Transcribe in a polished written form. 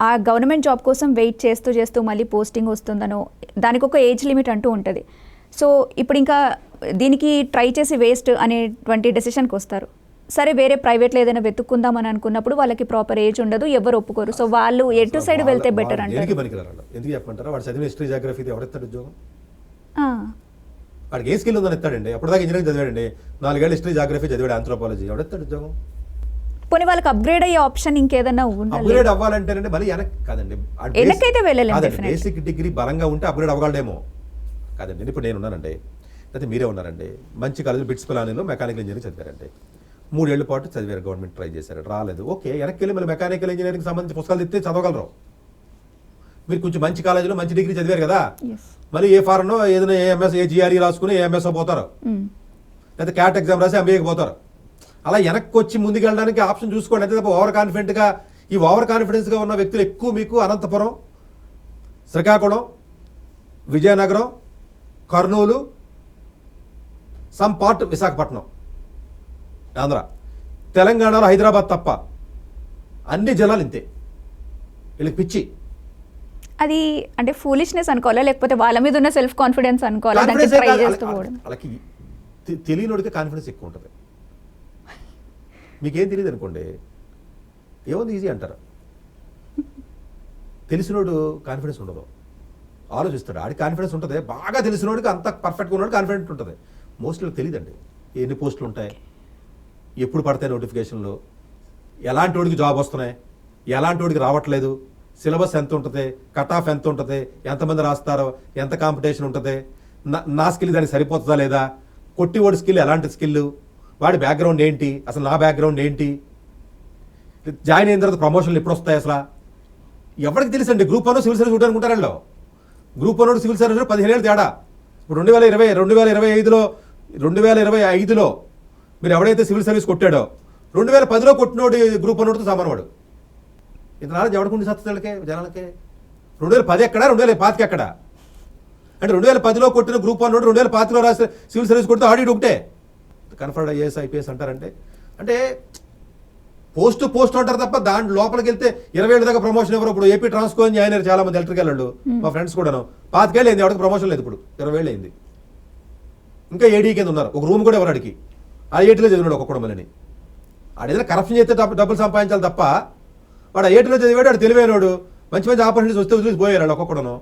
ఆ government job కోసం wait చేస్తూ మళ్ళీ పోస్టింగ్ వస్తుందనో దానికి ఒక ఏజ్ లిమిట్ అంటూ ఉంటుంది. సో ఇప్పుడు ఇంకా దీనికి ట్రై చేసి వేస్ట్ అనేటువంటి డెసిషన్కి వస్తారు. సరే వేరే ప్రైవేట్లో ఏదైనా వెతుక్కుందామని అనుకున్నప్పుడు వాళ్ళకి ప్రాపర్ ఏజ్ ఉండదు, ఎవరు ఒప్పుకోరు. సో వాళ్ళు ఎటు సైడ్ వెళ్తే బెటర్ అంటారు. ఎందుకు చెప్పమంటారా? వాడు చదివిన హిస్టరీ జాగ్రఫీ ఎవరెత్తాడు ఉద్యోగం? వాడికి ఏ స్కిల్ ఉందని ఎత్తాడండి? అప్పటిదాకా ఇంజనీరింగ్ చదివాడండి, 4 ఏళ్ళు హిస్టరీ జాగ్రఫీ చదివాడు, ఆంథ్రోపాలజీ, ఎవడెత్తాడు ఉద్యోగం? పోనీ వాళ్ళకి అప్గ్రేడ్ అయ్యే ఆప్షన్ ఇంకేదన్నా ఉండాలి. అప్గ్రేడ్ అవ్వాలంటేనండి మళ్ళీ వెనక్కి కాదండి, వెనక్కైతే వెళ్ళలేము. బేసిక్ డిగ్రీ బలంగా ఉంటే అప్గ్రేడ్ అవ్వగలడేమో కాదండి. ఇప్పుడు నేను ఉన్నానండి, అయితే మీరే ఉన్నారండి, మంచి కాలేజ్ బిట్స్ పిలానీలో మెకానికల్ ఇంజనీరింగ్ చదివారండి, 3 ఏళ్ల పాటు చదివారు, గవర్నమెంట్ ట్రై చేశారు, రాలేదు. ఓకే, వెనక్కి వెళ్ళి మళ్ళీ మెకానికల్ ఇంజనీరింగ్ సంబంధించి పుస్తకాలు తెస్తే చదవగలరు. మీరు కొంచెం మంచి కాలేజీలో మంచి డిగ్రీ చదివారు కదా, మళ్ళీ ఏ ఫారెనో ఏదైనా ఏఎంఎస్ ఏ జిఆర్ఈ రాసుకుని ఏఎంఎస్ పోతారు, లేదా క్యాట్ ఎగ్జామ్ రాసి ఎంబీఏకి పోతారు. అలా వెనక్కి వచ్చి ముందుకెళ్ళడానికి ఆప్షన్ చూసుకోండి. అంతే తప్ప ఓవర్ కాన్ఫిడెంట్గా, ఈ ఓవర్ కాన్ఫిడెన్స్గా ఉన్న వ్యక్తులు ఎక్కువ మీకు అనంతపురం, శ్రీకాకుళం, విజయనగరం, కర్నూలు, సమ్ పార్ట్ విశాఖపట్నం, ఆంధ్ర, తెలంగాణలో హైదరాబాద్ తప్ప అన్ని జిల్లాలు ఇంతే. వీళ్ళకి పిచ్చి. అది అంటే ఫూలిష్నెస్ అనుకోవాలా, లేకపోతే వాళ్ళ మీద ఉన్న సెల్ఫ్ కాన్ఫిడెన్స్ అనుకోవాలా? వాళ్ళకి తెలియనోడికి కాన్ఫిడెన్స్ ఎక్కువ ఉంటుంది. మీకేం తెలియదు అనుకోండి, ఏముంది ఈజీ అంటారు. తెలిసినోడు కాన్ఫిడెన్స్ ఉండదు, ఆలోచిస్తాడు, ఆడికి కాన్ఫిడెన్స్ ఉంటుంది. బాగా తెలిసినోడికి, అంత పర్ఫెక్ట్గా ఉన్నాడు కాన్ఫిడెంట్ ఉంటుంది. మోస్ట్లీ తెలియదండి ఎన్ని పోస్టులు ఉంటాయి, ఎప్పుడు పడతాయి నోటిఫికేషన్లు, ఎలాంటి వాడికి జాబ్ వస్తున్నాయి, ఎలాంటి వాడికి రావట్లేదు, సిలబస్ ఎంత ఉంటుంది, కట్ ఆఫ్ ఎంత ఉంటుంది, ఎంతమంది రాస్తారో, ఎంత కాంపిటీషన్ ఉంటుంది, నా స్కిల్ దానికి సరిపోతుందా లేదా, కొట్టివాడి స్కిల్ ఎలాంటి స్కిల్, వాడి బ్యాక్గ్రౌండ్ ఏంటి, అసలు నా బ్యాక్గ్రౌండ్ ఏంటి, జాయిన్ అయిన తర్వాత ప్రమోషన్లు ఎప్పుడు వస్తాయి, అసలు ఎవరికి తెలుసండి? గ్రూప్ 1 సివిల్ సర్వీస్ అనుకుంటారు వీళ్ళు. గ్రూప్ 1 సివిల్ సర్వీస్ 15 ఏళ్ళు తేడా. ఇప్పుడు 2025లో మీరు ఎవడైతే సివిల్ సర్వీస్ కొట్టాడో 2010లో కొట్టినోడు గ్రూప్ 1తో సమానం వాడు. ఇంత నాలెడ్జ్ ఎవడుకుండి సత్తలకే జనాలకే? 2010 ఎక్కడా, 2025 ఎక్కడా? అంటే 2010లో కొట్టిన గ్రూప్ 1 2025లో రాసిన సివిల్ సర్వీస్ కొడితే ఆడిట్ ఒకటే. కన్ఫర్డ్ ఐఏఎస్ ఐపీఎస్ అంటారంటే, అంటే పోస్ట్ అంటారు తప్ప దాని లోపలికి వెళ్తే 20 ఏళ్ళ దాకా ప్రమోషన్ ఎవరు? ఇప్పుడు ఏపీ ట్రాన్స్కో అని జాయిన్ అయ్యారు చాలా మంది ఎలక్ట్రికల్ వాళ్ళు, మా ఫ్రెండ్స్ కూడాను. 25 ఏళ్ళు అయింది, ఎవరికి ప్రమోషన్ లేదు. ఇప్పుడు 20 ఏళ్ళు అయింది, ఇంకా ఏడీ కింద ఉన్నారు. ఒక రూమ్ కూడా ఎవరాడికి ఐఐటీలో చదివినాడు ఒక్కొక్కడు. మళ్ళీ ఆడు ఏదైనా కరప్షన్ చేస్తే డబ్బులు సంపాదించాలి తప్ప, వాడు ఐఐటీలో చదివాడు, వాడు తెలివైనోడు, మంచి ఆపర్చునిటీస్ వస్తే వదిలేసి పోయాడు ఒక్కొక్కడను.